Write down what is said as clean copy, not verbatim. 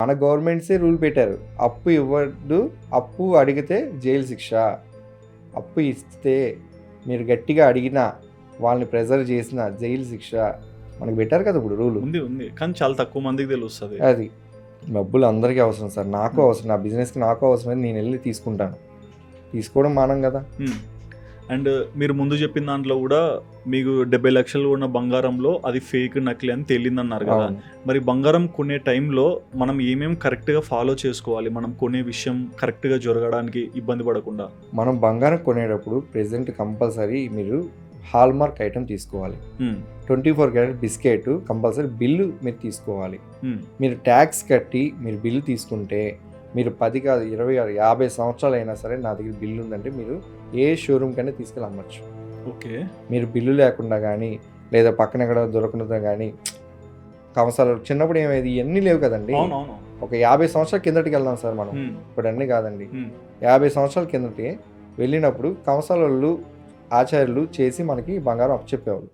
మన గవర్నమెంట్సే రూల్ పెట్టారు. అప్పు ఇవ్వద్దు, అప్పు అడిగితే జైలు శిక్ష. అప్పు ఇస్తే మీరు గట్టిగా అడిగినా, వాళ్ళని ప్రెజర్ చేసిన జైలు శిక్ష మనకు పెట్టారు కదా ఇప్పుడు రూలు. ఉంది కానీ చాలా తక్కువ మందికి తెలుస్తుంది. అది డబ్బులు అందరికీ అవసరం సార్, నాకు అవసరం, నా బిజినెస్కి నాకు అవసరం, నేను వెళ్ళి తీసుకుంటాను. తీసుకోవడం మానం కదా. అండ్ మీరు ముందు చెప్పిన దాంట్లో కూడా మీకు 70 లక్షలు ఉన్న బంగారంలో అది ఫేక్ నకిలీ అని తేలిందన్నారు కదా. మరి బంగారం కొనే టైంలో మనం ఏమేమి కరెక్ట్గా ఫాలో చేసుకోవాలి, మనం కొనే విషయం కరెక్ట్గా జరగడానికి ఇబ్బంది పడకుండా? మనం బంగారం కొనేటప్పుడు ప్రెసెంట్ కంపల్సరీ మీరు హాల్మార్క్ ఐటమ్ తీసుకోవాలి. 24 క్యారెట్ బిస్కెట్ కంపల్సరీ బిల్లు మీరు తీసుకోవాలి. మీరు ట్యాక్స్ కట్టి మీరు బిల్లు తీసుకుంటే మీరు 10 కాదు 20 కాదు 50 సంవత్సరాలు అయినా సరే నా దగ్గర బిల్లు ఉందంటే మీరు ఏ షోరూమ్ కన్నా తీసుకెళ్ళి అమ్మచ్చు. ఓకే, మీరు బిల్లు లేకుండా కానీ లేదా పక్కన ఎక్కడ దొరకకుండా కానీ కమసాలు చిన్నప్పుడు ఏమైంది ఇవన్నీ లేవు కదండి. ఒక 50 సంవత్సరాల కిందటికి వెళ్దాం సార్ మనం, ఇప్పుడు అన్నీ కాదండి. 50 సంవత్సరాల కిందటి వెళ్ళినప్పుడు కమసాలు ఆచార్యులు చేసి మనకి బంగారం అప్పచెప్పేవాళ్ళు.